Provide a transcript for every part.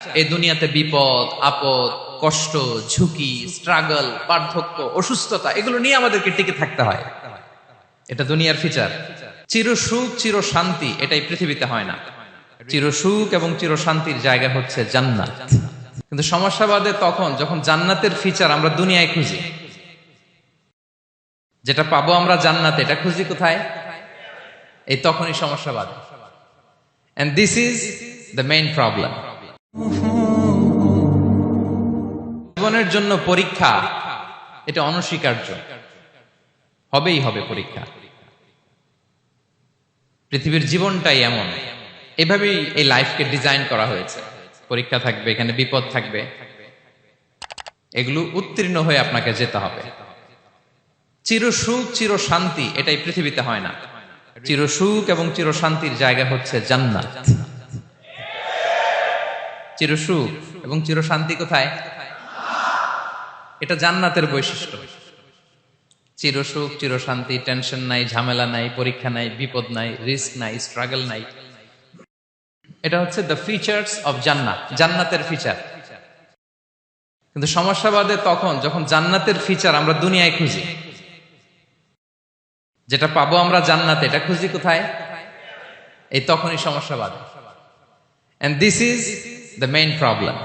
এই দুনিয়াতে বিপদ আপদ কষ্ট ঝুঁকি স্ট্রাগল বার্ধক্য অসুস্থতা এগুলো নিয়ে আমাদেরকে টিকে থাকতে হয়। এটা দুনিয়ার ফিচার। চির সুখ চির শান্তি এটাই পৃথিবীতে হয় না। চির সুখ এবং চির শান্তির জায়গা হচ্ছে জান্নাত। কিন্তু সমস্যা বাদে তখন যখন জান্নাতের ফিচার আমরা দুনিয়ায় খুঁজি, যেটা পাবো আমরা জান্নাতে এটা খুঁজি কোথায়? এই তখনই সমস্যা বাদে। And this is the main problem. জীবনের জন্য পরীক্ষা এটা অনস্বীকার্য, হবেই হবে পরীক্ষা। পৃথিবীর জীবনটাই এমন, এভাবেই এই লাইফকে ডিজাইন করা হয়েছে। পরীক্ষা থাকবে, এখানে বিপদ থাকবে, এগুলো উত্তীর্ণ হয়ে আপনাকে যেতে হবে। চির সুখ চির শান্তি এটাই পৃথিবীতে হয় না। চির সুখ এবং চির শান্তির জায়গা হচ্ছে জান্নাত। চির সুখ এবং চির শান্তি কোথায়? এটা জান্নাতের বৈশিষ্ট্য। চির সুখ চির শান্তি, টেনশন নাই, ঝামেলা নাই, পরীক্ষা নাই, বিপদ নাই, রিস্ক নাই, স্ট্রাগল নাই। এটা হচ্ছে দ্য ফিচার্স অফ জান্নাত, জান্নাতের ফিচার। কিন্তু সমস্যা বাদে তখন যখন জান্নাতের ফিচার আমরা দুনিয়ায় খুঁজি, যেটা পাবো আমরা জান্নাতে এটা খুঁজি কোথায়? এই তখনই সমস্যা বাদে। And this is the main problem.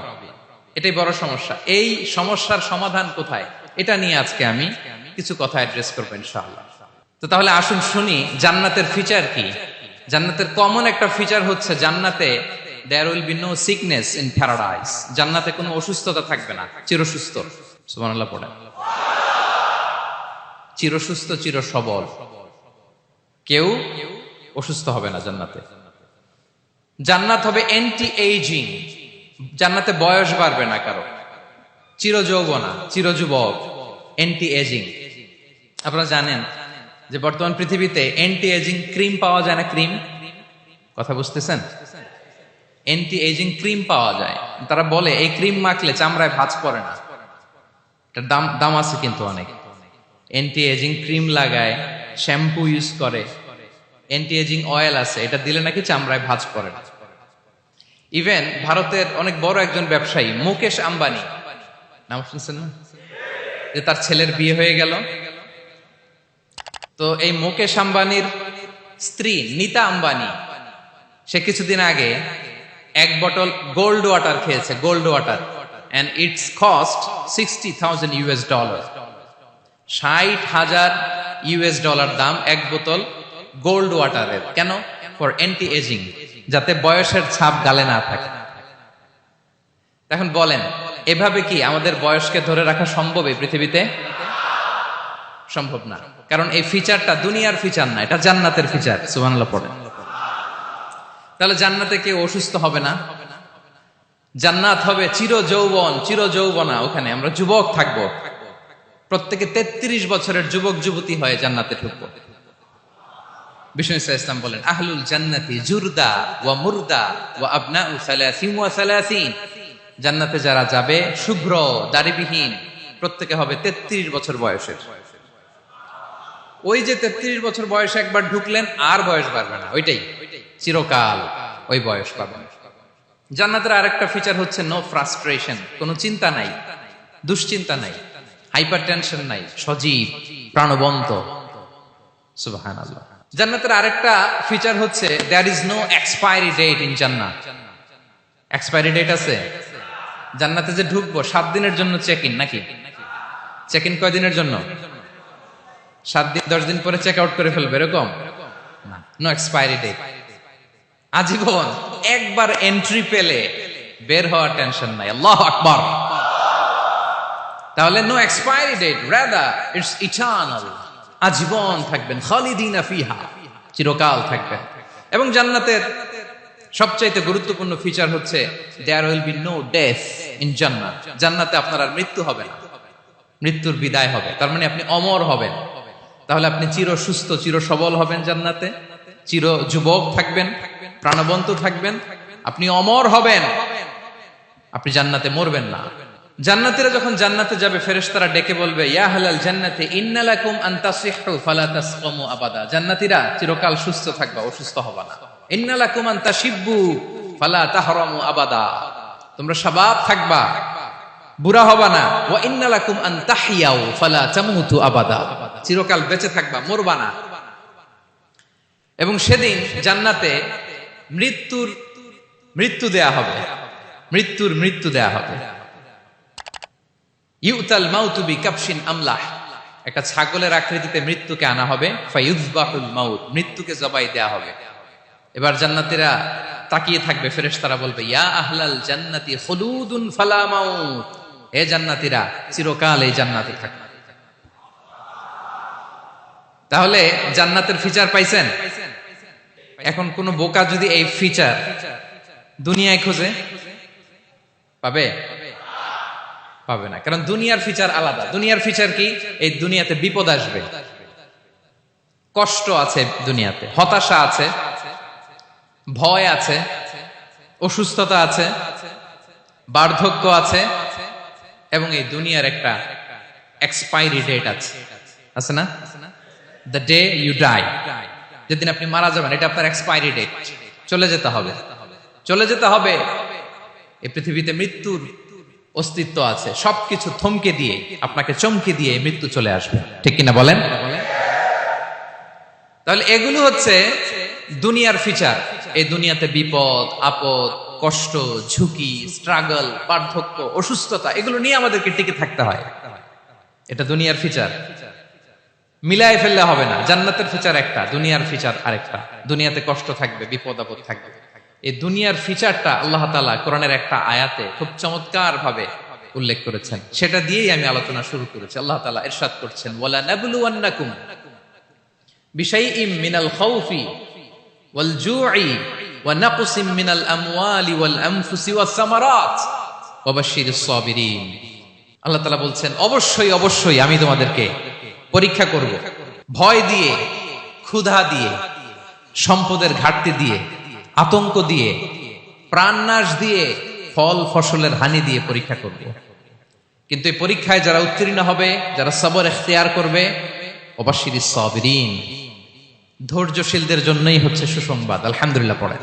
এটাই বড় সমস্যা। এই সমস্যার সমাধান কোথায়, এটা নিয়ে আজকে আমি কিছু কথা অ্যাড্রেস করবো ইনশাআল্লাহ। তো তাহলে আসুন শুনি জান্নাতের ফিচার কি। জান্নাতের কমন একটা ফিচার হচ্ছে জান্নাতে there will be no sickness in paradise. জান্নাতে কোনো অসুস্থতা থাকবে না, চিরসুস্থ। সুবহানাল্লাহ পড়েন। চিরসুস্থ চির সবল, কেউ অসুস্থ হবে না জান্নাতে। জান্নাত হবে অ্যান্টি এইজিং, জান্নাতে বয়স বাড়বে না কারো, চির যৌবনা, চির যুবক, অ্যান্টি এজিং। আপনারা জানেন যে বর্তমান পৃথিবীতে অ্যান্টি এজিং ক্রিম পাওয়া যায় না? ক্রিম, কথা বুঝতেছেন? অ্যান্টি এজিং ক্রিম পাওয়া যায়। তারা বলে এই ক্রিম মাখলে চামড়ায় ভাঁজ পড়ে না। এটার দাম আছে কিন্তু অনেক। অ্যান্টি এজিং ক্রিম লাগায়, শ্যাম্পু ইউজ করে, অ্যান্টি এজিং অয়েল আছে, এটা দিলে নাকি চামড়ায় ভাঁজ পড়ে না। ইভেন ভারতের অনেক বড় একজন ব্যবসায়ী মুকেশ আম্বানি, নাম শুনছেন না? যে তার ছেলের বিয়ে হয়ে গেল। তো এই মুকেশ আম্বানির স্ত্রী নীতা আম্বানি, সে কিছুদিন আগে এক বটল গোল্ড ওয়াটার খেয়েছে, gold water, and it's cost $60,000। $60,000 দাম এক বোতল গোল্ড ওয়াটারের। কেন? ফর অ্যান্টি এজিং, যাতে বয়সের ছাপ গালে না থাকে। এখন বলেন, এভাবে কি আমাদের বয়সকে ধরে রাখা সম্ভব এই পৃথিবীতে? সম্ভব না, কারণ এই ফিচারটা দুনিয়ার ফিচার না, এটা জান্নাতের ফিচার। সুবহানাল্লাহ পড়েন। তাহলে জান্নাতে কেউ অসুস্থ হবে না। জান্নাত হবে চির যৌবন চির যৌবনা, ওখানে আমরা যুবক থাকবো। প্রত্যেকে 33 বছরের যুবক যুবতী হয়ে জান্নাতে ঢুকবো। বিষ্ণু ইসলাম বলেন, আহলুল জান্নাতি জুরদা ওয়া মুরদা ওয়া আবনাউ সালাসিন ওয়া সালাসিন। জান্নাতে যারা যাবে শুভ্র দাড়িবিহীন, প্রত্যেকে হবে 33 বছর বয়সের। ওই যে 33 বছর বয়সে একবার ঢুকলেন, আর বয়স বাড়বে না, ওইটাই চিরকাল ওই বয়স পাবেন। জান্নাতের আরেকটা ফিচার হচ্ছে নো ফ্রাস্ট্রেশন, কোনো চিন্তা নাই, দুশ্চিন্তা নাই, হাইপার টেনশন নাই, সজীব প্রাণবন্ত। সুবহানাল্লাহ। জান্নাতের আরেকটা ফিচার হচ্ছে there is no expiry date in জান্নাত। এক্সপায়ারি ডেট আছে? জান্নাতে যে ঢুকবো 7 দিনের জন্য চেক ইন, নাকি? চেক ইন কয় দিনের জন্য? 7 দিন, 10 দিন পরে চেক আউট করে ফেলবে, এরকম না। নো এক্সপায়ারি ডেট, আজীবন। একবার এন্ট্রি পেলে বের হওয়ার টেনশন নাই। আল্লাহু আকবার। তাহলে no expiry date, rather it's eternal, আজীবন থাকবেন, খালিদিনা ফিহা, চিরকাল থাকবেন। এবং জান্নাতের সবচাইতে গুরুত্বপূর্ণ ফিচার হচ্ছে there will be no death in জান্নাত। জান্নাতে আপনার আর মৃত্যু হবে না, মৃত্যুর বিদায় হবে। তার মানে আপনি অমর হবেন। তাহলে আপনি চির সুস্থ চির সবল হবেন জান্নাতে, চির যুবক থাকবেন, প্রাণবন্ত থাকবেন, আপনি অমর হবেন, আপনি জান্নাতে মরবেন না। জান্নাতীরা যখন জান্নাতে যাবে, ফেরেশতারা ডেকে বলবে, ইয়া আহলাল জান্নাতি ইন্না লাকুম আন তাসিহু ফালা তাসকামু আবাদা। জান্নাতীরা চিরকাল সুস্থ থাকবা, অসুস্থ হবা না। ইন্না লাকুম আন তাশিব্বু ফালা তাহরামু আবাদা। তোমরা শাবাব থাকবা, বুড়া হবা না। ওয়া ইন্না লাকুম আন তাহইয়াউ ফালা তামুতু আবাদা, চিরকাল বেঁচে থাকবা, মরবা না। এবং সেদিন জান্নাতে মৃত্যু দেয়া হবে, মৃত্যু দেয়া হবে। ইউতাল মাউতু বিকাবশিন আমলাহ, একটা ছাগলের আকৃতিতে মৃত্যুকে আনা হবে। ফায়ুযবাহুল মাউত, মৃত্যুকে জবাই দেয়া হবে। এবার জান্নাতীরা তাকিয়ে থাকবে, ফেরেশতারা বলবে ইয়া আহলাল জান্নাতি খুলুদুন ফালা মাউত, হে জান্নাতীরা চিরকাল এই জান্নাতে থাকবে। তাহলে জান্নাতের ফিচার পাইছেন? এখন কোন বোকা যদি এই ফিচার দুনিয়ায় খোঁজে পাবে? পাবে না, কারণ দুনিয়ার ফিচার আলাদা। দুনিয়ার ফিচার কি? এই দুনিয়াতে বিপদ আসবে, কষ্ট আছে, দুনিয়াতে হতাশা আছে, ভয় আছে, অসুস্থতা আছে, বার্ধক্য আছে, এবং এই দুনিয়ার একটা এক্সপায়ারি ডেট আছে না? দ্য ডে ইউ ডাই, যেদিন আপনি মারা যাবেন, এটা আপনার এক্সপায়ারি ডেট, চলে যেতে হবে, চলে যেতে হবে। এই পৃথিবীতে মৃত্যুর অস্তিত্ব আছে, সবকিছু থমকে দিয়ে, আপনাকে চমকে দিয়ে মৃত্যু চলে আসবে, ঠিক কিনা বলেন? তাহলে এগুলো হচ্ছে দুনিয়ার ফিচার। এই দুনিয়াতে বিপদ আপদ, কষ্ট, ঝুঁকি, স্ট্রাগল, বার্ধক্য, অসুস্থতা, এগুলো নিয়ে আমাদেরকে টিকে থাকতে হয়। এটা দুনিয়ার ফিচার, মিলায় ফেললে হবে না। জান্নাতের ফিচার একটা, দুনিয়ার ফিচার আরেকটা। দুনিয়াতে কষ্ট থাকবে, বিপদ আপদ থাকবে। এই দুনিয়ার ফিচারটা আল্লাহ তাআলা কোরআনের একটা আয়াতে খুব চমৎকার ভাবে উল্লেখ করেছেন, সেটা দিয়েই আমি আলোচনা শুরু করেছি। আল্লাহ তাআলা ইরশাদ করছেন ওয়ালা নাবলুওয়ান্নাকুম বিশাইইম মিনাল খাউফি ওয়াল জু'i ওয়া নাকসিম মিনাল আমওয়ালি ওয়াল আনফুসি ওয়াস সামারাত ওয়া বাশশিরিস সাবিরিন। আল্লাহ তাআলা বলছেন অবশ্যই অবশ্যই আমি তোমাদেরকে পরীক্ষা করব, ভয় দিয়ে, ক্ষুধা দিয়ে, সম্পদের ঘাটতি দিয়ে, আতঙ্ক দিয়ে, প্রাণনাশ দিয়ে, ফল ফসলের হানি দিয়ে পরীক্ষা করব। কিন্তু এই পরীক্ষায় যারা উত্তীর্ণ হবে, যারা সবর ইখতিয়ার করবে, ওয়াবাশশিরিস সাবিরিন, ধৈর্যশীলদের জন্যই হচ্ছে সুসংবাদ। আলহামদুলিল্লাহ পড়ে।